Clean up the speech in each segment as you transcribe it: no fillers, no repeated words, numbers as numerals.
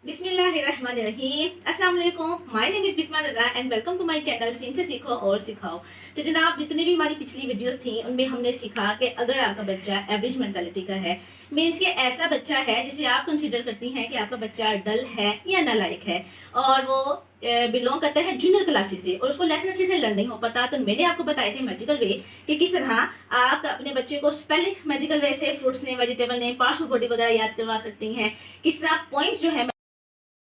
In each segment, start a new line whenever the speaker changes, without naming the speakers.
बिस्मिल्लाहिर्रहमानिर्रहीम। अस्सलाम वालेकुम। My name is Bisma Raza and welcome to my channel scene से सीखो और सिखाओ। तो जनाब, जितनी भी हमारी पिछली वीडियोस थी उनमें हमने सीखा कि अगर आपका बच्चा एवरेज मेंटालिटी का है, मीन्स कि ऐसा बच्चा है जिसे आप कंसीडर करती हैं कि आपका बच्चा डल है या नालायक है और वो बिलोंग करता है जूनियर क्लासेस से और उसको लेसन अच्छे से लर्न नहीं हो पाता, तो मैंने आपको बताए थे मैजिकल वे कि किस तरह आप अपने बच्चे को स्पेलिंग मैजिकल वे से fruits name, vegetable name, parts of body वगैरह याद करवा सकती हैं। किस तरह पॉइंट्स जो है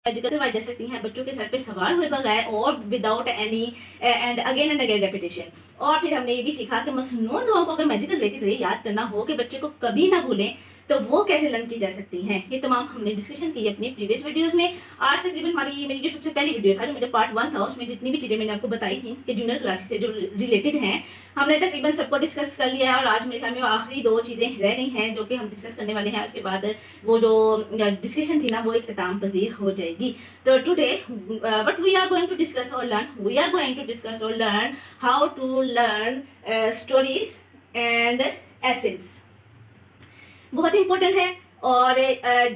मैजिकल करवाई जा सकती हैं बच्चों के सर पे सवार हुए बगैर और without any and again repetition. और फिर हमने ये भी सीखा कि मसनून दुआओं को अगर मैजिकल वे के जरिए याद करना हो कि बच्चे को कभी ना भूलें, तो वो कैसे लर्न की जा सकती हैं। ये तमाम हमने डिस्कशन की अपनी प्रीवियस वीडियोस में। आज तकरीबन मेरी जो सबसे पहली वीडियो था, जो मेरा पार्ट 1 था, उसमें जितनी भी चीज़ें मैंने आपको बताई थी कि जूनियर क्लासेस से जो रिलेटेड हैं, हमने तकरीबन सबको डिस्कस कर लिया है। और आज मेरे ख्याल में आखिरी 2 चीज़ें रह गई हैं जो कि हम डिस्कस करने वाले हैं। उसके बाद वो जो डिस्कशन थी ना, वो इख्तिताम पज़ीर हो जाएगी। So today, what we are going to discuss or learn, we are going to discuss or learn how to learn stories and essays. बहुत इंपॉर्टेंट है। और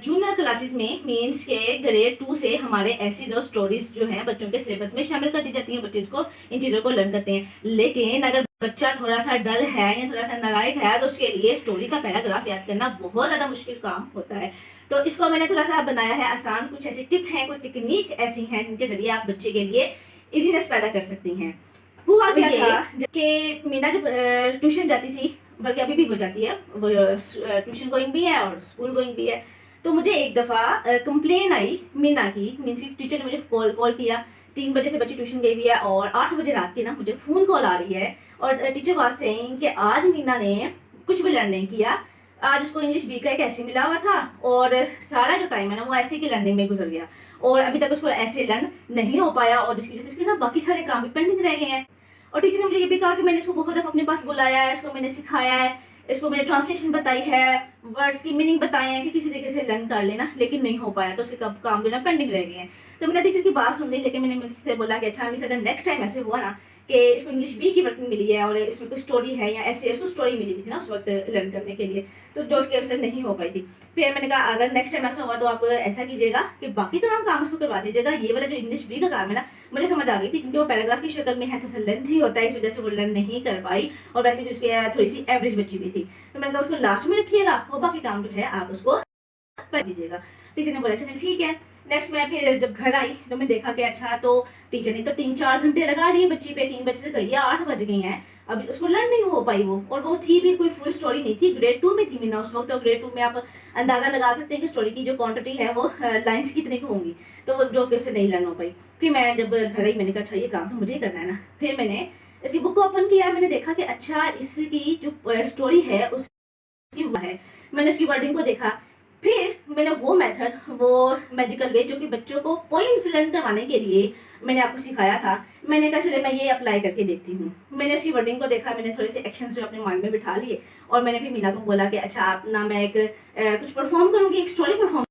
जूनियर क्लासेस में मीन्स के ग्रेड 2 से हमारे एसेज और स्टोरीज जो हैं बच्चों के सिलेबस में शामिल कर दी जाती हैं। बच्चे को इन चीज़ों को लर्न करते हैं। लेकिन अगर बच्चा थोड़ा सा डल है या थोड़ा सा नालायक है, तो उसके लिए स्टोरी का पैराग्राफ याद करना बहुत ज़्यादा मुश्किल काम होता है। तो इसको मैंने थोड़ा सा बनाया है आसान। कुछ ऐसी टिप हैं, कुछ टेक्निक ऐसी हैं जिनके जरिए आप बच्चे के लिए इजीनेस पैदा कर सकती हैं। हुआ क्या था कि मीना जब ट्यूशन जाती थी, बल्कि अभी भी हो जाती है, वो ट्यूशन गोइंग भी है और स्कूल गोइंग भी है। तो मुझे एक दफ़ा कंप्लेन आई मीना की, मीन्स की टीचर ने मुझे कॉल किया। 3 बजे से बच्ची ट्यूशन गई हुई है और 8 बजे रात की ना मुझे फ़ोन कॉल आ रही है और टीचर वाज सेइंग कि आज मीना ने कुछ भी लर्न नहीं किया। आज उसको इंग्लिश बी का एक ऐसे मिला हुआ था और सारा जो टाइम है ना वो ऐसे की लर्निंग में गुजर गया और अभी तक उसको ऐसे लर्न नहीं हो पाया और जिसकी वजह से ना बाकी सारे काम भी पेंडिंग रह गए हैं। और टीचर ने मुझे ये भी कहा कि मैंने इसको बहुत दफ़ा अपने पास बुलाया है, इसको मैंने सिखाया है, इसको मैंने ट्रांसलेशन बताई है, वर्ड्स की मीनिंग बताए हैं कि किसी तरीके से लर्न कर लेना, लेकिन नहीं हो पाया। तो उसके काम जो ना पेंडिंग रह गए हैं। तो मैंने टीचर की बात सुन ली, लेकिन मैंने मुझसे बोला कि अच्छा मिस, अगर नेक्स्ट टाइम ऐसे हुआ ना कि इसको इंग्लिश बी की वर्किंग मिली है और इसमें कोई स्टोरी है या ऐसे, इसको स्टोरी मिली हुई थी ना उस वक्त लर्न करने के लिए, तो जो उसके उससे नहीं हो पाई थी। फिर मैंने कहा अगर नेक्स्ट टाइम ऐसा हुआ तो आप ऐसा कीजिएगा कि बाकी तमाम काम उसको करवा दीजिएगा। ये वाला जो इंग्लिश बी का काम है ना, मुझे समझ आ गई थी क्योंकि वो पैराग्राफ की शक्ल में है, तो उससे लेंथी होता है, इस वजह से वो लर्न नहीं कर पाई और वैसे भी उसकी थोड़ी सी एवरेज बची हुई थी। तो मैंने कहा उसको लास्ट में रखिएगा और बाकी काम जो है आप उसको कर दीजिएगा। टीचर ने बोला चलिए ठीक है। नेक्स्ट मैं फिर जब घर आई तो मैं देखा कि अच्छा, तो टीचर ने तो 3-4 घंटे लगा लिए बच्ची पे। 3 बजे से गई है, 8 बज गई हैं, अभी उसको लर्न नहीं हो पाई वो। और वो थी भी कोई फुल स्टोरी नहीं थी, ग्रेड 2 में थी मीना उस वक्त। और ग्रेड 2 में आप अंदाज़ा लगा सकते हैं कि स्टोरी की जो क्वांटिटी है वो लाइन्स कितने की होंगी, तो वो जो कि उससे नहीं लर्न हो पाई। फिर मैं जब घर आई मैंने कहा अच्छा ये काम तो मुझे ही करना है ना। फिर मैंने इसकी बुक को ओपन किया, मैंने देखा कि अच्छा इसकी जो स्टोरी है उसकी है। मैंने उसकी वर्डिंग को देखा। फिर मैंने वो मेथड, वो मैजिकल वे जो कि बच्चों को पोइम्स लर्न करवाने के लिए मैंने आपको सिखाया था, मैंने कहा चले मैं ये अप्लाई करके देखती हूँ। मैंने उसकी वर्डिंग को देखा, मैंने थोड़े से एक्शंस जो अपने माइंड में बिठा लिए और मैंने फिर मीना को बोला कि अच्छा आप ना, मैं एक कुछ परफॉर्म करूँगी, एक स्टोरी परफॉर्म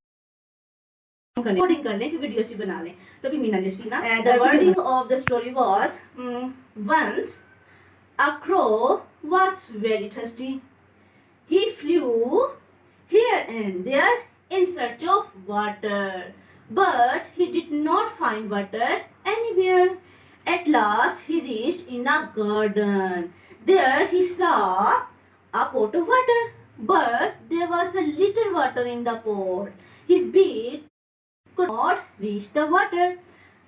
recording कर लें, कि वीडियो सी बना लें। तो फिर मीना ने उसकी ना the wording of the story was once a crow was very thirsty. He flew here and there in search of water, but he did not find water anywhere. At last, he reached in a garden. There he saw a pot of water, but there was a little water in the pot. His beak could not reach the water.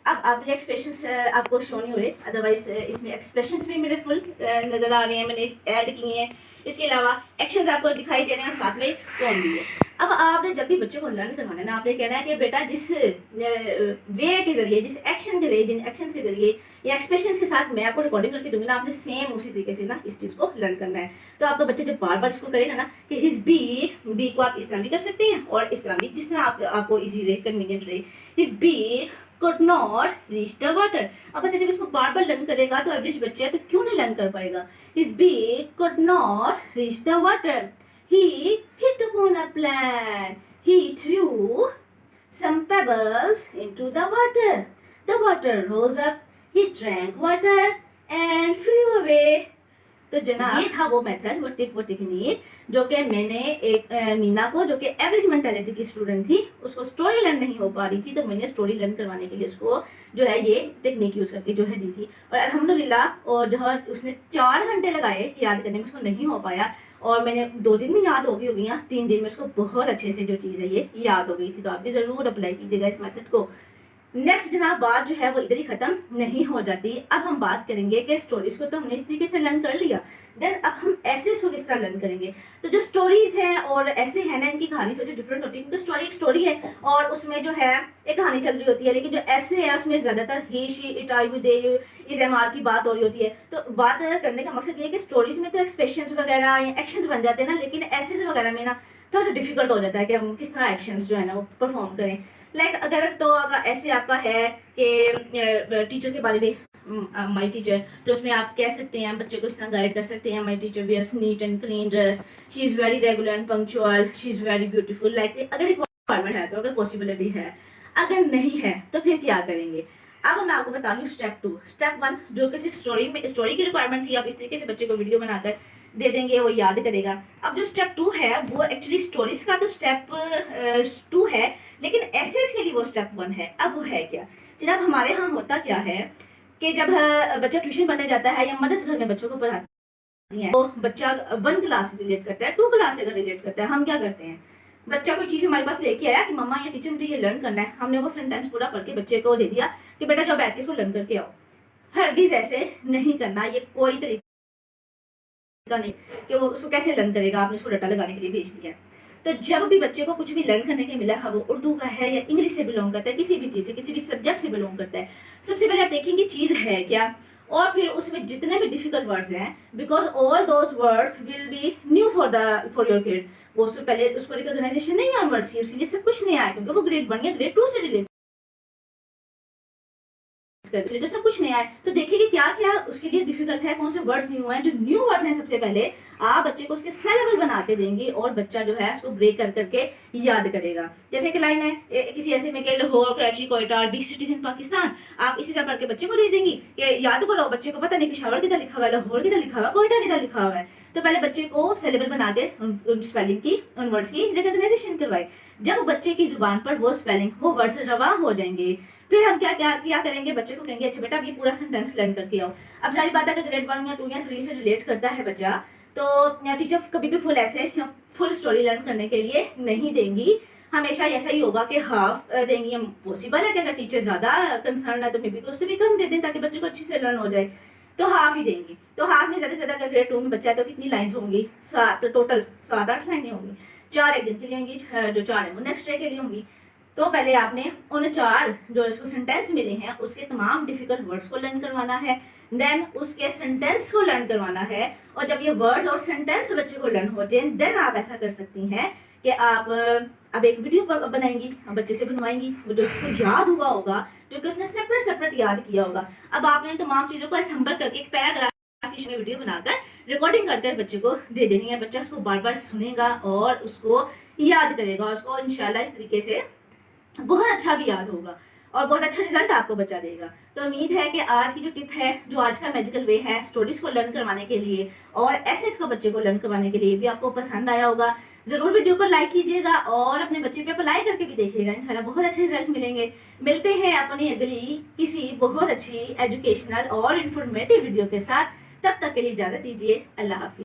अब आपने expressions आपको show नहीं हो रहे, otherwise इसमें expressions भी मेरे full नज़र आ रहे हैं, मैंने ऐड किए हैं। इसके अलावा एक्शंस आपको दिखाई दे रहे हैं, साथ में टोन भी है। अब आपने जब भी बच्चे को लर्न करवाना है ना, आपने कहना है कि बेटा जिस वे के जरिए, जिस एक्शन के जरिए, जिन एक्शंस के जरिए या एक्सप्रेशंस के साथ मैं आपको रिकॉर्डिंग करके दूंगी ना, आपने सेम उसी तरीके से ना इस चीज़ को लर्न करना है। तो आपका बच्चे जब बार बार इसको करेगा ना कि हिज बीक को आप इस तरह भी कर सकते हैं और इस तरह भी, जिस तरह आपको ईजी रहे, कन्वीनियंट रहे। His beak could not reach the water. अब बच्चा जब इसको बार बार लर्न करेगा तो एवरेज बच्चा है तो क्यों नहीं लर्न कर पाएगा। His beak could not reach the water. He hit upon a plant. He threw some pebbles into the water. The water rose up. He drank water and flew away. तो जनाब ये था वो मेथड, वो tip, वो technique जो कि मैंने एक मीना को, जो कि एवरेज मेंटालिटी की स्टूडेंट थी, उसको स्टोरी लर्न नहीं हो पा रही थी, तो मैंने स्टोरी लर्न करवाने के लिए उसको जो है ये टेक्निक यूज़ करके जो है दी थी। और अल्हम्दुलिल्लाह, और जो उसने 4 घंटे लगाए याद करने में, उसको नहीं हो पाया, और मैंने 2 दिन में याद हो गई होगी, 3 दिन में उसको बहुत अच्छे से जो चीज़ है ये याद हो गई थी। तो आप भी ज़रूर अप्लाई कीजिएगा इस मेथड को। नेक्स्ट जनाब बात जो है वो इधर ही खत्म नहीं हो जाती। अब हम बात करेंगे कि स्टोरीज को तो हमने इस तरीके से लर्न कर लिया, देन अब हम ऐसे को किस तरह लर्न करेंगे। तो जो स्टोरीज हैं और ऐसे है ना, इनकी कहानी थोड़ी डिफरेंट होती है, क्योंकि स्टोरी एक स्टोरी है और उसमें जो है एक कहानी चल रही होती है, लेकिन जो ऐसे है उसमें ज्यादातर he, she, it, I, you, they, you, is, am, are की बात हो रही होती है। तो बात करने का मकसद ये है कि स्टोरीज में तो एक्सप्रेशन वगैरह या एक्शन बन जाते हैं ना, लेकिन ऐसे वगैरह में ना थोड़ा सा डिफिकल्ट हो जाता है कि हम किस तरह एक्शन जो है ना वो परफॉर्म करें। लाइक अगर ऐसे आपका है कि टीचर के बारे में, माई टीचर, तो उसमें आप कह सकते हैं, बच्चे को इस तरह गाइड कर सकते हैं, my teacher wears neat and clean dress, she is very regular and punctual, she is very beautiful. Like अगर रिक्वायरमेंट है, तो अगर पॉसिबिलिटी है, अगर नहीं है तो फिर क्या करेंगे। अब मैं आपको बता रही हूँ स्टेप 2। स्टेप 1 जो कि सिर्फ स्टोरी की रिक्वायरमेंट थी, आप इस तरीके से बच्चे को वीडियो बनाकर दे देंगे, वो याद करेगा। अब जो स्टेप 2 है वो एक्चुअली स्टोरीज का तो स्टेप 2 है, लेकिन एसेस के लिए वो स्टेप 1 है। अब वो है क्या जनाब, हमारे यहाँ होता क्या है कि जब बच्चा ट्यूशन पढ़ने जाता है या मदरसे घर में बच्चों को पढ़ाती है, तो बच्चा 1 क्लास से रिलेट करता है, 2 क्लास से रिलेट करता है, हम क्या करते हैं, बच्चा कोई चीज़ हमारे पास लेके आया कि मम्मा या टीचर मुझे ये लर्न करना है, हमने वो सेंटेंस पूरा पढ़ के बच्चे को दे दिया कि बेटा जाओ बैठ के इसको लर्न करके आओ। हरगिज़ ऐसे नहीं करना, ये कोई तरीका नहीं कि वो उसको कैसे लर्न करेगा, आपने उसको रट्टा लगाने के लिए भेज दिया। तो जब भी बच्चे को कुछ भी लर्न करने के मिला है, वो उर्दू का है या इंग्लिश से बिलोंग करता है, किसी भी चीज़ से, किसी भी सब्जेक्ट से बिलोंग करता है, सबसे पहले आप देखेंगे चीज़ है क्या, और फिर उसमें जितने भी डिफिकल्ट वर्ड्स हैं, because all those words will be new for your kid, वो उससे पहले उसको रिकॉग्नाइजेशन नहीं है वर्ड्स की, उसके लिए सब कुछ नहीं आया, क्योंकि वो ग्रेड 1 या ग्रेड 2 से रिलेटेड जो सब कुछ नया है। तो देखिए कि क्या क्या उसके लिए डिफिकल्ट है, कौन से वर्ड्स न्यू हैं। जो न्यू वर्ड्स हैं सबसे पहले आप बच्चे को उसके सेलेबल बना के देंगे, और बच्चा जो है उसको ब्रेक कर करके याद करेगा। जैसे कि लाइन है किसी ऐसे में कि Lahore, Karachi, Quetta, big cities in Pakistan, आप इसी तरह पढ़ के बच्चे को दे देंगी कि याद करो। बच्चे को पता नहीं पेशावर किधर लिखा हुआ है, लाहौर किधर लिखा हुआ है, कोयटा किधर लिखा हुआ है। तो पहले बच्चे को सेलेबल बना के उन स्पेलिंग की, उन वर्ड्स की रिकॉग्नाइजेशन करवाए। जब बच्चे की जुबान पर वो स्पेलिंग, वो वर्ड्स रवा हो जाएंगे, फिर हम क्या करेंगे, बच्चे को कहेंगे अच्छा बेटा अब ये पूरा सेंटेंस लर्न करके आओ। अब सारी बात है कि ग्रेड 1 या 2 या 3 से रिलेट करता है बच्चा, तो टीचर कभी भी फुल ऐसे या फुल स्टोरी लर्न करने के लिए नहीं देंगी। हमेशा ऐसा ही होगा कि हाफ देंगी। हम पॉसिबल है कि अगर टीचर ज़्यादा कंसर्न है तो मे बी उससे भी कम दे दें, ताकि बच्चे को अच्छी से लर्न हो जाए, तो हाफ ही देंगी। तो हाफ में ज़्यादा से ज़्यादा अगर ग्रेड 2 में बच्चा है तो कितनी लाइन्स होंगी, 7, टोटल 7-8 लाइनें होंगी। 4 एक दिन के लिए होंगी, जो 4 है वो नेक्स्ट डे के लिए होंगी। तो पहले आपने उन 4 जो इसको सेंटेंस मिले हैं उसके तमाम डिफिकल्ट वर्ड्स को लर्न करवाना है, देन उसके सेंटेंस को लर्न करवाना है, और जब ये वर्ड्स और सेंटेंस बच्चे को लर्न हो जाए, देन आप ऐसा कर सकती हैं कि आप अब एक वीडियो बनाएंगी, बच्चे से बनवाएंगी, जो उसको याद हुआ होगा, जो कि उसने सेपरेट याद किया होगा। अब आपने तमाम चीज़ों को असम्बल करके एक पैराग्राफ में वीडियो बनाकर रिकॉर्डिंग करके बच्चे को दे देनी है। बच्चा उसको बार बार सुनेगा और उसको याद करेगा, और उसको इंशाल्लाह इस तरीके से बहुत अच्छा भी याद होगा और बहुत अच्छा रिजल्ट आपको बच्चा देगा। तो उम्मीद है कि आज की जो टिप है, जो आज का मैजिकल वे है स्टोरीज को लर्न करवाने के लिए और ऐसे इसको बच्चे को लर्न करवाने के लिए, भी आपको पसंद आया होगा। जरूर वीडियो को लाइक कीजिएगा और अपने बच्चे पे अप्लाई करके भी देखिएगा, इंशाल्लाह बहुत अच्छे रिजल्ट मिलेंगे। मिलते हैं अपनी अगली किसी बहुत अच्छी एजुकेशनल और इंफॉर्मेटिव वीडियो के साथ। तब तक के लिए इजाजत दीजिए। अल्लाह हाफिज।